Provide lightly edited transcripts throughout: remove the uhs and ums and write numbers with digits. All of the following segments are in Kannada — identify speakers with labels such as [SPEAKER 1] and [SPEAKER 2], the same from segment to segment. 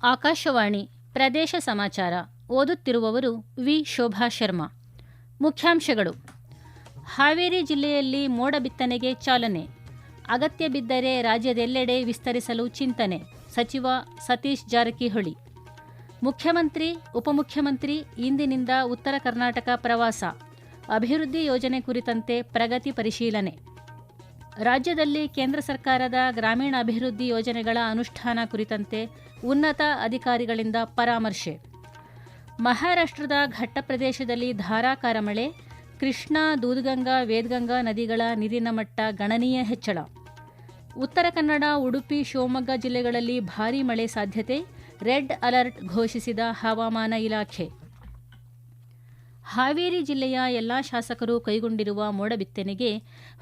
[SPEAKER 1] ಆಕಾಶವಾಣಿ ಪ್ರದೇಶ ಸಮಾಚಾರ ಓದುತ್ತಿರುವವರು ವಿ ಶೋಭಾ ಶರ್ಮಾ. ಮುಖ್ಯಾಂಶಗಳು. ಹಾವೇರಿ ಜಿಲ್ಲೆಯಲ್ಲಿ ಮೋಡ ಬಿತ್ತನೆಗೆ ಚಾಲನೆ. ಅಗತ್ಯ ಬಿದ್ದರೆ ರಾಜ್ಯದೆಲ್ಲೆಡೆ ವಿಸ್ತರಿಸಲು ಚಿಂತನೆ. ಸಚಿವ ಸತೀಶ್ ಜಾರಕಿಹೊಳಿ. ಮುಖ್ಯಮಂತ್ರಿ ಉಪಮುಖ್ಯಮಂತ್ರಿ ಇಂದಿನಿಂದ ಉತ್ತರ ಕರ್ನಾಟಕ ಪ್ರವಾಸ. ಅಭಿವೃದ್ಧಿ ಯೋಜನೆ ಕುರಿತಂತೆ ಪ್ರಗತಿ ಪರಿಶೀಲನೆ. ರಾಜ್ಯದಲ್ಲಿ ಕೇಂದ್ರ ಸರ್ಕಾರದ ಗ್ರಾಮೀಣಾಭಿವೃದ್ಧಿ ಯೋಜನೆಗಳ ಅನುಷ್ಠಾನ ಕುರಿತಂತೆ ಉನ್ನತ ಅಧಿಕಾರಿಗಳಿಂದ ಪರಾಮರ್ಶೆ. ಮಹಾರಾಷ್ಟ್ರದ ಘಟ್ಟಪ್ರದೇಶದಲ್ಲಿ ಧಾರಾಕಾರ ಮಳೆ. ಕೃಷ್ಣಾ, ದೂದ್ಗಂಗಾ, ವೇದಗಂಗಾ ನದಿಗಳ ನೀರಿನ ಮಟ್ಟ ಗಣನೀಯ ಹೆಚ್ಚಳ. ಉತ್ತರ ಕನ್ನಡ, ಉಡುಪಿ, ಶಿವಮೊಗ್ಗ ಜಿಲ್ಲೆಗಳಲ್ಲಿ ಭಾರೀ ಮಳೆ ಸಾಧ್ಯತೆ. ರೆಡ್ ಅಲರ್ಟ್ ಘೋಷಿಸಿದ ಹವಾಮಾನ ಇಲಾಖೆ. ಹಾವೇರಿ ಜಿಲ್ಲೆಯ ಎಲ್ಲಾ ಶಾಸಕರು ಕೈಗೊಂಡಿರುವ ಮೋಡ ಬಿತ್ತನೆಗೆ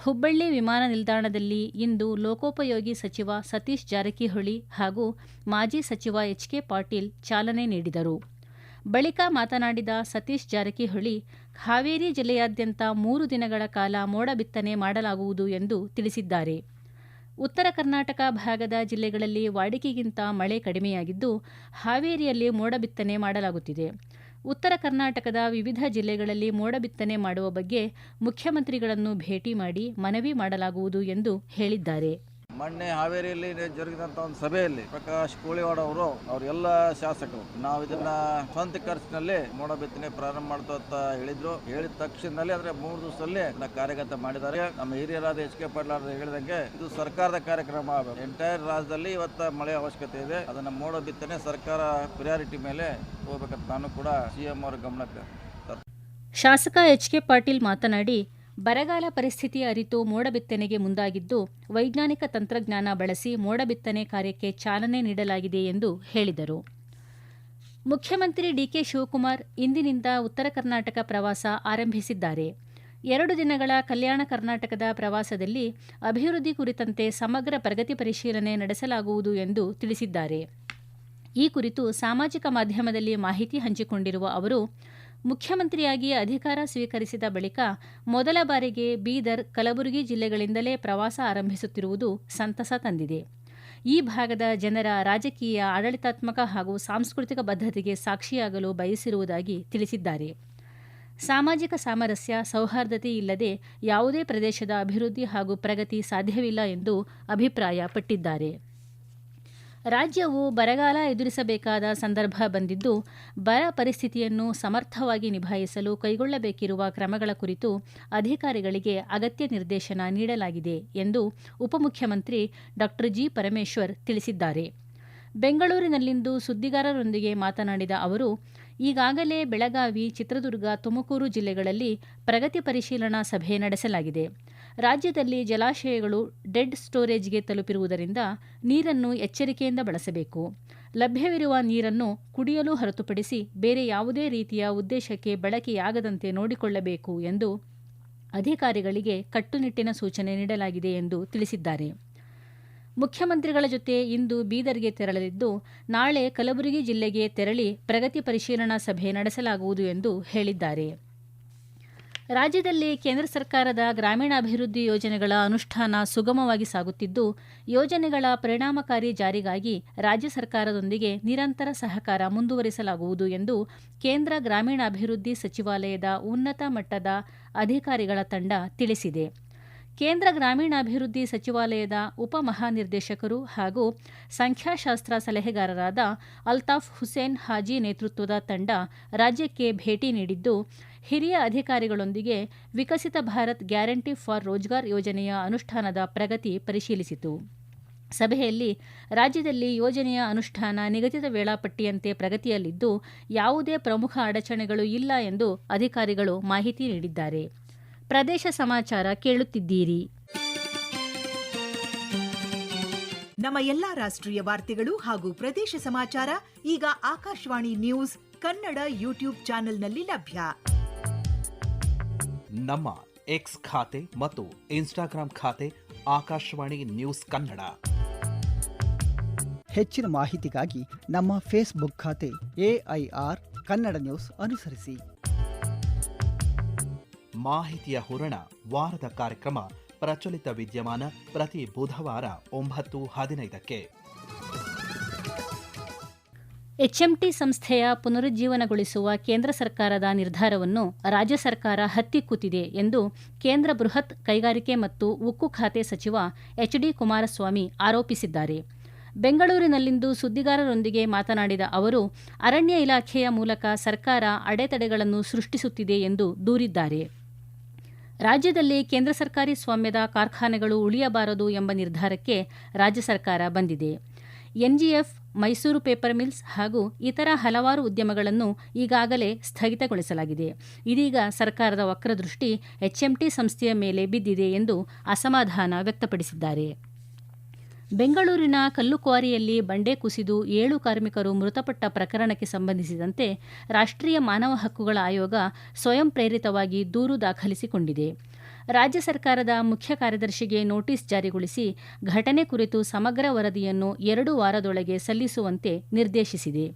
[SPEAKER 1] ಹುಬ್ಬಳ್ಳಿ ವಿಮಾನ ನಿಲ್ದಾಣದಲ್ಲಿ ಇಂದು ಲೋಕೋಪಯೋಗಿ ಸಚಿವ ಸತೀಶ್ ಜಾರಕಿಹೊಳಿ ಹಾಗೂ ಮಾಜಿ ಸಚಿವ ಎಚ್.ಕೆ. ಪಾಟೀಲ್ ಚಾಲನೆ ನೀಡಿದರು. ಬಳಿಕ ಮಾತನಾಡಿದ ಸತೀಶ್ ಜಾರಕಿಹೊಳಿ, ಹಾವೇರಿ ಜಿಲ್ಲೆಯಾದ್ಯಂತ 3 ದಿನಗಳ ಕಾಲ ಮೋಡ ಬಿತ್ತನೆ ಮಾಡಲಾಗುವುದು ಎಂದು ತಿಳಿಸಿದ್ದಾರೆ. ಉತ್ತರ ಕರ್ನಾಟಕ ಭಾಗದ ಜಿಲ್ಲೆಗಳಲ್ಲಿ ವಾಡಿಕೆಗಿಂತ ಮಳೆ ಕಡಿಮೆಯಾಗಿದ್ದು, ಹಾವೇರಿಯಲ್ಲಿ ಮೋಡ ಬಿತ್ತನೆ ಮಾಡಲಾಗುತ್ತಿದೆ. ಉತ್ತರ ಕರ್ನಾಟಕದ ವಿವಿಧ ಜಿಲ್ಲೆಗಳಲ್ಲಿ ಮೋಡ ಬಿತ್ತನೆ ಮಾಡುವ ಬಗ್ಗೆ ಮುಖ್ಯಮಂತ್ರಿಗಳನ್ನು ಭೇಟಿ ಮಾಡಿ ಮನವಿ ಮಾಡಲಾಗುವುದು ಎಂದು ಹೇಳಿದ್ದಾರೆ.
[SPEAKER 2] ಮೊನ್ನೆ ಹಾವೇರಿಯಲ್ಲಿ ಜರುಗಿದಂಥ ಒಂದು ಸಭೆಯಲ್ಲಿ ಪ್ರಕಾಶ್ ಕೋಳಿವಾಡ ಅವರೆಲ್ಲ ಶಾಸಕರು ನಾವು ಇದನ್ನ ಸ್ವಂತ ಖರ್ಚಿನಲ್ಲಿ ಮೋಡ ಬಿತ್ತನೆ ಪ್ರಾರಂಭ ಮಾಡ್ತಾ ಅಂತ ಹೇಳಿದ್ರು. ಹೇಳಿದ ತಕ್ಷಣದಲ್ಲಿ ಅಂದ್ರೆ 3 ದಿವಸದಲ್ಲಿ ಕಾರ್ಯಗತ ಮಾಡಿದ್ದಾರೆ. ನಮ್ಮ ಹಿರಿಯರಾದ ಎಚ್.ಕೆ. ಪಾಟೀಲ್ ಹೇಳಿದಂಗೆ ಇದು ಸರ್ಕಾರದ ಕಾರ್ಯಕ್ರಮ. ಎಂಟೈರ್ ರಾಜ್ಯದಲ್ಲಿ ಇವತ್ತ ಮಳೆ ಅವಶ್ಯಕತೆ ಇದೆ. ಅದನ್ನ ಮೋಡ ಬಿತ್ತನೆ ಸರ್ಕಾರ ಪ್ರಿಯಾರಿಟಿ ಮೇಲೆ ಹೋಗ್ಬೇಕಂತ ನಾನು ಕೂಡ ಸಿಎಂ ಅವರ ಗಮನಕ್ಕೆ.
[SPEAKER 1] ಶಾಸಕ ಎಚ್.ಕೆ. ಪಾಟೀಲ್ ಮಾತನಾಡಿ, ಬರಗಾಲ ಪರಿಸ್ಥಿತಿ ಅರಿತು ಮೋಡ ಬಿತ್ತನೆಗೆ ಮುಂದಾಗಿದ್ದು, ವೈಜ್ಞಾನಿಕ ತಂತ್ರಜ್ಞಾನ ಬಳಸಿ ಮೋಡ ಬಿತ್ತನೆ ಕಾರ್ಯಕ್ಕೆ ಚಾಲನೆ ನೀಡಲಾಗಿದೆ ಎಂದು ಹೇಳಿದರು. ಮುಖ್ಯಮಂತ್ರಿ ಡಿಕೆ ಶಿವಕುಮಾರ್ ಇಂದಿನಿಂದ ಉತ್ತರ ಕರ್ನಾಟಕ ಪ್ರವಾಸ ಆರಂಭಿಸಿದ್ದಾರೆ. 2 ದಿನಗಳ ಕಲ್ಯಾಣ ಕರ್ನಾಟಕದ ಪ್ರವಾಸದಲ್ಲಿ ಅಭಿವೃದ್ಧಿ ಕುರಿತಂತೆ ಸಮಗ್ರ ಪ್ರಗತಿ ಪರಿಶೀಲನೆ ನಡೆಸಲಾಗುವುದು ಎಂದು ತಿಳಿಸಿದ್ದಾರೆ. ಈ ಕುರಿತು ಸಾಮಾಜಿಕ ಮಾಧ್ಯಮದಲ್ಲಿ ಮಾಹಿತಿ ಹಂಚಿಕೊಂಡಿರುವ ಅವರು, ಮುಖ್ಯಮಂತ್ರಿಯಾಗಿ ಅಧಿಕಾರ ಸ್ವೀಕರಿಸಿದ ಬಳಿಕ ಮೊದಲ ಬಾರಿಗೆ ಬೀದರ್, ಕಲಬುರಗಿ ಜಿಲ್ಲೆಗಳಿಂದಲೇ ಪ್ರವಾಸ ಆರಂಭಿಸುತ್ತಿರುವುದು ಸಂತಸ ತಂದಿದೆ. ಈ ಭಾಗದ ಜನರ ರಾಜಕೀಯ, ಆಡಳಿತಾತ್ಮಕ ಹಾಗೂ ಸಾಂಸ್ಕೃತಿಕ ಬದ್ಧತೆಗೆ ಸಾಕ್ಷಿಯಾಗಲು ಬಯಸಿರುವುದಾಗಿ ತಿಳಿಸಿದ್ದಾರೆ. ಸಾಮಾಜಿಕ ಸಾಮರಸ್ಯ, ಸೌಹಾರ್ದತೆ ಇಲ್ಲದೆ ಯಾವುದೇ ಪ್ರದೇಶದ ಅಭಿವೃದ್ಧಿ ಹಾಗೂ ಪ್ರಗತಿ ಸಾಧ್ಯವಿಲ್ಲ ಎಂದು ಅಭಿಪ್ರಾಯಪಟ್ಟಿದ್ದಾರೆ. ರಾಜ್ಯವು ಬರಗಾಲ ಎದುರಿಸಬೇಕಾದ ಸಂದರ್ಭ ಬಂದಿದ್ದು, ಬರ ಪರಿಸ್ಥಿತಿಯನ್ನು ಸಮರ್ಥವಾಗಿ ನಿಭಾಯಿಸಲು ಕೈಗೊಳ್ಳಬೇಕಿರುವ ಕ್ರಮಗಳ ಕುರಿತು ಅಧಿಕಾರಿಗಳಿಗೆ ಅಗತ್ಯ ನಿರ್ದೇಶನ ನೀಡಲಾಗಿದೆ ಎಂದು ಉಪಮುಖ್ಯಮಂತ್ರಿ ಡಾ. ಜಿ. ಪರಮೇಶ್ವರ್ ತಿಳಿಸಿದ್ದಾರೆ. ಬೆಂಗಳೂರಿನಲ್ಲಿಂದು ಸುದ್ದಿಗಾರರೊಂದಿಗೆ ಮಾತನಾಡಿದ ಅವರು, ಈಗಾಗಲೇ ಬೆಳಗಾವಿ, ಚಿತ್ರದುರ್ಗ, ತುಮಕೂರು ಜಿಲ್ಲೆಗಳಲ್ಲಿ ಪ್ರಗತಿ ಪರಿಶೀಲನಾ ಸಭೆ ನಡೆಸಲಾಗಿದೆ. ರಾಜ್ಯದಲ್ಲಿ ಜಲಾಶಯಗಳು ಡೆಡ್ ಸ್ಟೋರೇಜ್ಗೆ ತಲುಪಿರುವುದರಿಂದ ನೀರನ್ನು ಎಚ್ಚರಿಕೆಯಿಂದ ಬಳಸಬೇಕು. ಲಭ್ಯವಿರುವ ನೀರನ್ನು ಕುಡಿಯಲು ಹೊರತುಪಡಿಸಿ ಬೇರೆ ಯಾವುದೇ ರೀತಿಯ ಉದ್ದೇಶಕ್ಕೆ ಬಳಕೆಯಾಗದಂತೆ ನೋಡಿಕೊಳ್ಳಬೇಕು ಎಂದು ಅಧಿಕಾರಿಗಳಿಗೆ ಕಟ್ಟುನಿಟ್ಟಿನ ಸೂಚನೆ ನೀಡಲಾಗಿದೆ ಎಂದು ತಿಳಿಸಿದ್ದಾರೆ. ಮುಖ್ಯಮಂತ್ರಿಗಳ ಜೊತೆ ಇಂದು ಬೀದರ್ಗೆ ತೆರಳಲಿದ್ದು, ನಾಳೆ ಕಲಬುರಗಿ ಜಿಲ್ಲೆಗೆ ತೆರಳಿ ಪ್ರಗತಿ ಪರಿಶೀಲನಾ ಸಭೆ ನಡೆಸಲಾಗುವುದು ಎಂದು ಹೇಳಿದ್ದಾರೆ. ರಾಜ್ಯದಲ್ಲಿ ಕೇಂದ್ರ ಸರ್ಕಾರದ ಗ್ರಾಮೀಣಾಭಿವೃದ್ಧಿ ಯೋಜನೆಗಳ ಅನುಷ್ಠಾನ ಸುಗಮವಾಗಿ ಸಾಗುತ್ತಿದ್ದು, ಯೋಜನೆಗಳ ಪರಿಣಾಮಕಾರಿ ಜಾರಿಗಾಗಿ ರಾಜ್ಯ ಸರ್ಕಾರದೊಂದಿಗೆ ನಿರಂತರ ಸಹಕಾರ ಮುಂದುವರಿಸಲಾಗುವುದು ಎಂದು ಕೇಂದ್ರ ಗ್ರಾಮೀಣಾಭಿವೃದ್ಧಿ ಸಚಿವಾಲಯದ ಉನ್ನತ ಮಟ್ಟದ ಅಧಿಕಾರಿಗಳ ತಂಡ ತಿಳಿಸಿದೆ. ಕೇಂದ್ರ ಗ್ರಾಮೀಣಾಭಿವೃದ್ಧಿ ಸಚಿವಾಲಯದ ಉಪಮಹಾನಿರ್ದೇಶಕರು ಹಾಗೂ ಸಂಖ್ಯಾಶಾಸ್ತ್ರ ಸಲಹೆಗಾರರಾದ ಅಲ್ತಾಫ್ ಹುಸೇನ್ ಹಾಜಿ ನೇತೃತ್ವದ ತಂಡ ರಾಜ್ಯಕ್ಕೆ ಭೇಟಿ ನೀಡಿದ್ದು, ಹಿರಿಯ ಅಧಿಕಾರಿಗಳೊಂದಿಗೆ ವಿಕಸಿತ ಭಾರತ್ ಗ್ಯಾರಂಟಿ ಫಾರ್ ರೋಜ್ಗಾರ್ ಯೋಜನೆಯ ಅನುಷ್ಠಾನದ ಪ್ರಗತಿ ಪರಿಶೀಲಿಸಿತು. ಸಭೆಯಲ್ಲಿ ರಾಜ್ಯದಲ್ಲಿ ಯೋಜನೆಯ ಅನುಷ್ಠಾನ ನಿಗದಿತ ವೇಳಾಪಟ್ಟಿಯಂತೆ ಪ್ರಗತಿಯಲ್ಲಿದ್ದು, ಯಾವುದೇ ಪ್ರಮುಖ ಅಡಚಣೆಗಳು ಇಲ್ಲ ಎಂದು ಅಧಿಕಾರಿಗಳು ಮಾಹಿತಿ ನೀಡಿದ್ದಾರೆ. ಪ್ರದೇಶ ಸಮಾಚಾರ ಕೇಳುತ್ತಿದ್ದೀರಿ.
[SPEAKER 3] ನಮ್ಮ ಎಲ್ಲಾ ರಾಷ್ಟ್ರೀಯ ವಾರ್ತೆಗಳು ಹಾಗೂ ಪ್ರದೇಶ ಸಮಾಚಾರ ಈಗ ಆಕಾಶವಾಣಿ ನ್ಯೂಸ್ ಕನ್ನಡ ಯೂಟ್ಯೂಬ್ ಚಾನೆಲ್ನಲ್ಲಿ ಲಭ್ಯ.
[SPEAKER 4] ನಮ್ಮ ಎಕ್ಸ್ ಖಾತೆ ಮತ್ತು ಇನ್ಸ್ಟಾಗ್ರಾಂ ಖಾತೆ ಆಕಾಶವಾಣಿ ನ್ಯೂಸ್ ಕನ್ನಡ.
[SPEAKER 5] ಹೆಚ್ಚಿನ ಮಾಹಿತಿಗಾಗಿ ನಮ್ಮ ಫೇಸ್ಬುಕ್ ಖಾತೆ AIR ಕನ್ನಡ ನ್ಯೂಸ್ ಅನುಸರಿಸಿ.
[SPEAKER 4] ಮಾಹಿತಿಯ ಹೂರಣ, ವಾರದ ಕಾರ್ಯಕ್ರಮ ಪ್ರಚಲಿತ ವಿದ್ಯಮಾನ ಪ್ರತಿ ಬುಧವಾರ 9:15ಕ್ಕೆ.
[SPEAKER 1] ಎಚ್ಎಂಟಿ ಸಂಸ್ಥೆಯ ಪುನರುಜ್ಜೀವನಗೊಳಿಸುವ ಕೇಂದ್ರ ಸರ್ಕಾರದ ನಿರ್ಧಾರವನ್ನು ರಾಜ್ಯ ಸರ್ಕಾರ ಹತ್ತಿಕ್ಕುತ್ತಿದೆ ಎಂದು ಕೇಂದ್ರ ಬೃಹತ್ ಕೈಗಾರಿಕೆ ಮತ್ತು ಉಕ್ಕು ಖಾತೆ ಸಚಿವ ಎಚ್ಡಿ ಕುಮಾರಸ್ವಾಮಿ ಆರೋಪಿಸಿದ್ದಾರೆ. ಬೆಂಗಳೂರಿನಲ್ಲಿಂದು ಸುದ್ದಿಗಾರರೊಂದಿಗೆ ಮಾತನಾಡಿದ ಅವರು, ಅರಣ್ಯ ಇಲಾಖೆಯ ಮೂಲಕ ಸರ್ಕಾರ ಅಡೆತಡೆಗಳನ್ನು ಸೃಷ್ಟಿಸುತ್ತಿದೆ ಎಂದು ದೂರಿದ್ದಾರೆ. ರಾಜ್ಯದಲ್ಲಿ ಕೇಂದ್ರ ಸರ್ಕಾರಿ ಸ್ವಾಮ್ಯದ ಕಾರ್ಖಾನೆಗಳು ಉಳಿಯಬಾರದು ಎಂಬ ನಿರ್ಧಾರಕ್ಕೆ ರಾಜ್ಯ ಸರ್ಕಾರ ಬಂದಿದೆ. ಎನ್ಜಿಎಫ್, ಮೈಸೂರು ಪೇಪರ್ ಮಿಲ್ಸ್ ಹಾಗೂ ಇತರ ಹಲವಾರು ಉದ್ಯಮಗಳನ್ನು ಈಗಾಗಲೇ ಸ್ಥಗಿತಗೊಳಿಸಲಾಗಿದೆ. ಇದೀಗ ಸರ್ಕಾರದ ವಕ್ರದೃಷ್ಟಿ ಎಚ್ಎಂಟಿ ಸಂಸ್ಥೆಯ ಮೇಲೆ ಬಿದ್ದಿದೆ ಎಂದು ಅಸಮಾಧಾನ ವ್ಯಕ್ತಪಡಿಸಿದ್ದಾರೆ. ಬೆಂಗಳೂರಿನ ಕಲ್ಲುಕ್ವಾರಿಯಲ್ಲಿ ಬಂಡೆ ಕುಸಿದು 7 ಕಾರ್ಮಿಕರು ಮೃತಪಟ್ಟ ಪ್ರಕರಣಕ್ಕೆ ಸಂಬಂಧಿಸಿದಂತೆ ರಾಷ್ಟ್ರೀಯ ಮಾನವ ಹಕ್ಕುಗಳ ಆಯೋಗ ಸ್ವಯಂ ಪ್ರೇರಿತವಾಗಿ ದೂರು ದಾಖಲಿಸಿಕೊಂಡಿದೆ. ರಾಜ್ಯ ಸರ್ಕಾರದ ಮುಖ್ಯ ಕಾರ್ಯದರ್ಶಿಗೆ ನೋಟಿಸ್ ಜಾರಿಗೊಳಿಸಿ ಘಟನೆ ಕುರಿತು ಸಮಗ್ರ ವರದಿಯನ್ನು 2 ವಾರದೊಳಗೆ ಸಲ್ಲಿಸುವಂತೆ ನಿರ್ದೇಶಿಸಿದೆ.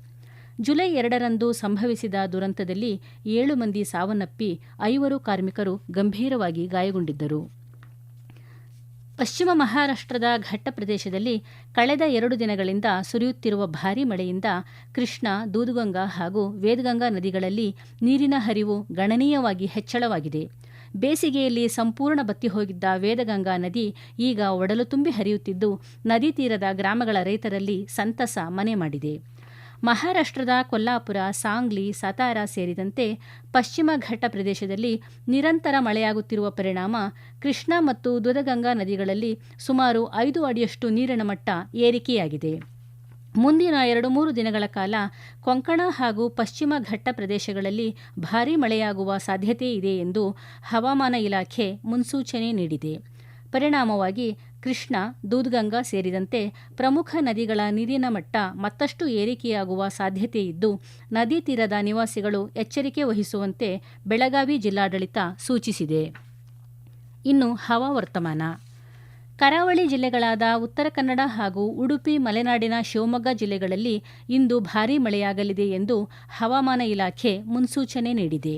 [SPEAKER 1] ಜುಲೈ 2ರಂದು ಸಂಭವಿಸಿದ ದುರಂತದಲ್ಲಿ 7 ಮಂದಿ ಸಾವನ್ನಪ್ಪಿ 5 ಕಾರ್ಮಿಕರು ಗಂಭೀರವಾಗಿ ಗಾಯಗೊಂಡಿದ್ದರು. ಪಶ್ಚಿಮ ಮಹಾರಾಷ್ಟ್ರದ ಘಟ್ಟ ಪ್ರದೇಶದಲ್ಲಿ ಕಳೆದ 2 ದಿನಗಳಿಂದ ಸುರಿಯುತ್ತಿರುವ ಭಾರೀ ಮಳೆಯಿಂದ ಕೃಷ್ಣಾ, ದೂದಗಂಗಾ ಹಾಗೂ ವೇದಗಂಗಾ ನದಿಗಳಲ್ಲಿ ನೀರಿನ ಹರಿವು ಗಣನೀಯವಾಗಿ ಹೆಚ್ಚಳವಾಗಿದೆ. ಬೇಸಿಗೆಯಲ್ಲಿ ಸಂಪೂರ್ಣ ಬತ್ತಿ ಹೋಗಿದ್ದ ವೇದಗಂಗಾ ನದಿ ಈಗ ಒಡಲು ತುಂಬಿ ಹರಿಯುತ್ತಿದ್ದು, ನದಿ ತೀರದ ಗ್ರಾಮಗಳ ರೈತರಲ್ಲಿ ಸಂತಸ ಮನೆ ಮಾಡಿದೆ. ಮಹಾರಾಷ್ಟ್ರದ ಕೊಲ್ಲಾಪುರ, ಸಾಂಗ್ಲಿ, ಸತಾರಾ ಸೇರಿದಂತೆ ಪಶ್ಚಿಮ ಘಟ್ಟ ಪ್ರದೇಶದಲ್ಲಿ ನಿರಂತರ ಮಳೆಯಾಗುತ್ತಿರುವ ಪರಿಣಾಮ ಕೃಷ್ಣಾ ಮತ್ತು ದೂದಗಂಗಾ ನದಿಗಳಲ್ಲಿ ಸುಮಾರು 5 ಅಡಿಯಷ್ಟು ನೀರಿನ ಮಟ್ಟ ಏರಿಕೆಯಾಗಿದೆ. ಮುಂದಿನ 2-3 ದಿನಗಳ ಕಾಲ ಕೊಂಕಣ ಹಾಗೂ ಪಶ್ಚಿಮ ಘಟ್ಟ ಪ್ರದೇಶಗಳಲ್ಲಿ ಭಾರೀ ಮಳೆಯಾಗುವ ಸಾಧ್ಯತೆ ಇದೆ ಎಂದು ಹವಾಮಾನ ಇಲಾಖೆ ಮುನ್ಸೂಚನೆ ನೀಡಿದೆ. ಪರಿಣಾಮವಾಗಿ ಕೃಷ್ಣಾ, ದೂದಗಂಗಾ ಸೇರಿದಂತೆ ಪ್ರಮುಖ ನದಿಗಳ ನೀರಿನ ಮಟ್ಟ ಮತ್ತಷ್ಟು ಏರಿಕೆಯಾಗುವ ಸಾಧ್ಯತೆಯಿದ್ದು, ನದಿ ತೀರದ ನಿವಾಸಿಗಳು ಎಚ್ಚರಿಕೆ ವಹಿಸುವಂತೆ ಬೆಳಗಾವಿ ಜಿಲ್ಲಾಡಳಿತ ಸೂಚಿಸಿದೆ. ಇನ್ನು ಹವಾವರ್ತಮಾನ. ಕರಾವಳಿ ಜಿಲ್ಲೆಗಳಾದ ಉತ್ತರ ಕನ್ನಡ ಹಾಗೂ ಉಡುಪಿ, ಮಲೆನಾಡಿನ ಶಿವಮೊಗ್ಗ ಜಿಲ್ಲೆಗಳಲ್ಲಿ ಇಂದು ಭಾರೀ ಮಳೆಯಾಗಲಿದೆ ಎಂದು ಹವಾಮಾನ ಇಲಾಖೆ ಮುನ್ಸೂಚನೆ ನೀಡಿದೆ.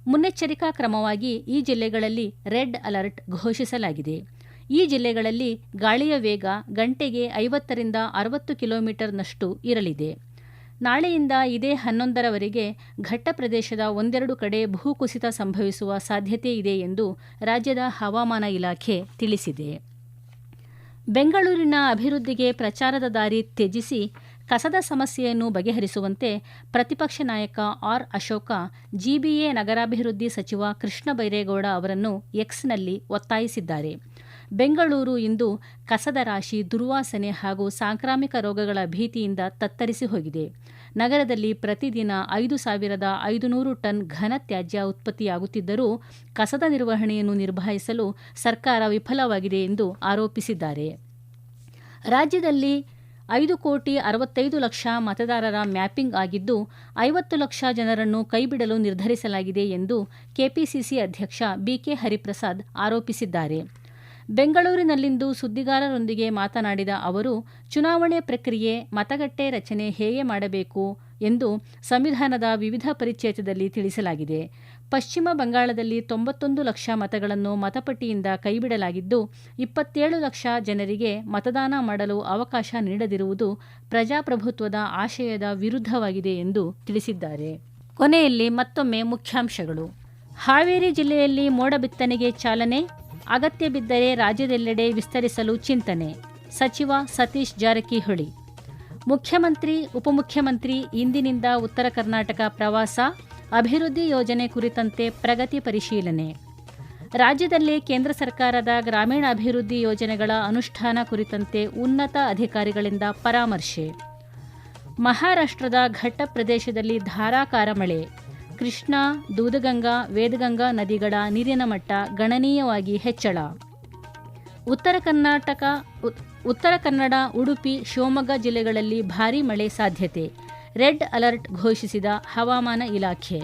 [SPEAKER 1] ಮುನ್ನೆಚ್ಚರಿಕಾ ಕ್ರಮವಾಗಿ ಈ ಜಿಲ್ಲೆಗಳಲ್ಲಿ ರೆಡ್ ಅಲರ್ಟ್ ಘೋಷಿಸಲಾಗಿದೆ. ಈ ಜಿಲ್ಲೆಗಳಲ್ಲಿ ಗಾಳಿಯ ವೇಗ ಗಂಟೆಗೆ 50ರಿಂದ 60 ಕಿಲೋಮೀಟರ್ನಷ್ಟು ಇರಲಿದೆ. ನಾಳೆಯಿಂದ ಇದೇ 11ರವರೆಗೆ ಘಟ್ಟ ಪ್ರದೇಶದ ಒಂದೆರಡು ಕಡೆ ಭೂಕುಸಿತ ಸಂಭವಿಸುವ ಸಾಧ್ಯತೆ ಇದೆ ಎಂದು ರಾಜ್ಯದ ಹವಾಮಾನ ಇಲಾಖೆ ತಿಳಿಸಿದೆ. ಬೆಂಗಳೂರಿನ ಅಭಿವೃದ್ಧಿಗೆ ಪ್ರಚಾರದ ದಾರಿ ತ್ಯಜಿಸಿ ಕಸದ ಸಮಸ್ಯೆಯನ್ನು ಬಗೆಹರಿಸುವಂತೆ ಪ್ರತಿಪಕ್ಷ ನಾಯಕ ಆರ್. ಅಶೋಕ ಜಿಬಿಎ ನಗರಾಭಿವೃದ್ಧಿ ಸಚಿವ ಕೃಷ್ಣ ಬೈರೇಗೌಡ ಅವರನ್ನು ಎಕ್ಸ್ನಲ್ಲಿ ಒತ್ತಾಯಿಸಿದ್ದಾರೆ. ಬೆಂಗಳೂರು ಇಂದು ಕಸದ ರಾಶಿ, ದುರ್ವಾಸನೆ ಹಾಗೂ ಸಾಂಕ್ರಾಮಿಕ ರೋಗಗಳ ಭೀತಿಯಿಂದ ತತ್ತರಿಸಿ ಹೋಗಿದೆ. ನಗರದಲ್ಲಿ ಪ್ರತಿದಿನ 5,500 ಟನ್ ಘನ ತ್ಯಾಜ್ಯ ಉತ್ಪತ್ತಿಯಾಗುತ್ತಿದ್ದರೂ ಕಸದ ನಿರ್ವಹಣೆಯನ್ನು ನಿರ್ವಹಿಸಲು ಸರ್ಕಾರ ವಿಫಲವಾಗಿದೆ ಎಂದು ಆರೋಪಿಸಿದ್ದಾರೆ. ರಾಜ್ಯದಲ್ಲಿ 5,65,00,000 ಮತದಾರರ ಮ್ಯಾಪಿಂಗ್ ಆಗಿದ್ದು 50 ಲಕ್ಷ ಜನರನ್ನು ಕೈಬಿಡಲು ನಿರ್ಧರಿಸಲಾಗಿದೆ ಎಂದು ಕೆಪಿಸಿಸಿ ಅಧ್ಯಕ್ಷ ಬಿಕೆ ಹರಿಪ್ರಸಾದ್ ಆರೋಪಿಸಿದ್ದಾರೆ. ಬೆಂಗಳೂರಿನಲ್ಲಿಂದು ಸುದ್ದಿಗಾರರೊಂದಿಗೆ ಮಾತನಾಡಿದ ಅವರು, ಚುನಾವಣೆ ಪ್ರಕ್ರಿಯೆ, ಮತಗಟ್ಟೆ ರಚನೆ ಹೇಗೆ ಮಾಡಬೇಕು ಎಂದು ಸಂವಿಧಾನದ ವಿವಿಧ ಪರಿಚ್ಛೇದದಲ್ಲಿ ತಿಳಿಸಲಾಗಿದೆ. ಪಶ್ಚಿಮ ಬಂಗಾಳದಲ್ಲಿ 91 ಲಕ್ಷ ಮತಗಳನ್ನು ಮತಪಟ್ಟಿಯಿಂದ ಕೈಬಿಡಲಾಗಿದ್ದು 27 ಲಕ್ಷ ಜನರಿಗೆ ಮತದಾನ ಮಾಡಲು ಅವಕಾಶ ನೀಡದಿರುವುದು ಪ್ರಜಾಪ್ರಭುತ್ವದ ಆಶಯದ ವಿರುದ್ಧವಾಗಿದೆ ಎಂದು ತಿಳಿಸಿದ್ದಾರೆ. ಕೊನೆಯಲ್ಲಿ ಮತ್ತೊಮ್ಮೆ ಮುಖ್ಯಾಂಶಗಳು. ಹಾವೇರಿ ಜಿಲ್ಲೆಯಲ್ಲಿ ಮೋಡ ಬಿತ್ತನೆಗೆ ಚಾಲನೆ, ಅಗತ್ಯ ಬಿದ್ದರೆ ರಾಜ್ಯದೆಲ್ಲೆಡೆ ವಿಸ್ತರಿಸಲು ಚಿಂತನೆ. ಸಚಿವ ಸತೀಶ್ ಜಾರಕಿಹೊಳಿ. ಮುಖ್ಯಮಂತ್ರಿ, ಉಪಮುಖ್ಯಮಂತ್ರಿ ಇಂದಿನಿಂದ ಉತ್ತರ ಕರ್ನಾಟಕ ಪ್ರವಾಸ, ಅಭಿವೃದ್ಧಿ ಯೋಜನೆ ಕುರಿತಂತೆ ಪ್ರಗತಿ ಪರಿಶೀಲನೆ. ರಾಜ್ಯದಲ್ಲಿ ಕೇಂದ್ರ ಸರ್ಕಾರದ ಗ್ರಾಮೀಣಾಭಿವೃದ್ಧಿ ಯೋಜನೆಗಳ ಅನುಷ್ಠಾನ ಕುರಿತಂತೆ ಉನ್ನತ ಅಧಿಕಾರಿಗಳಿಂದ ಪರಾಮರ್ಶೆ. ಮಹಾರಾಷ್ಟ್ರದ ಘಟ್ಟ ಪ್ರದೇಶದಲ್ಲಿ ಧಾರಾಕಾರ ಮಳೆ, ಕೃಷ್ಣಾ, ದೂದಗಂಗಾ, ವೇದಗಂಗಾ ನದಿಗಳ ನೀರಿನ ಮಟ್ಟ ಗಣನೀಯವಾಗಿ ಹೆಚ್ಚಳ. ಉತ್ತರ ಕನ್ನಡ, ಉಡುಪಿ, ಶಿವಮೊಗ್ಗ ಜಿಲ್ಲೆಗಳಲ್ಲಿ ಭಾರೀ ಮಳೆ ಸಾಧ್ಯತೆ. ರೆಡ್ ಅಲರ್ಟ್ ಘೋಷಿಸಿದ ಹವಾಮಾನ ಇಲಾಖೆ.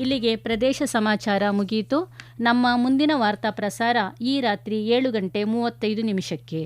[SPEAKER 1] ಇಲ್ಲಿಗೆ ಪ್ರದೇಶ ಸಮಾಚಾರ ಮುಗಿಯಿತು. ನಮ್ಮ ಮುಂದಿನ ವಾರ್ತಾ ಪ್ರಸಾರ ಈ ರಾತ್ರಿ 7:35 ನಿಮಿಷಕ್ಕೆ.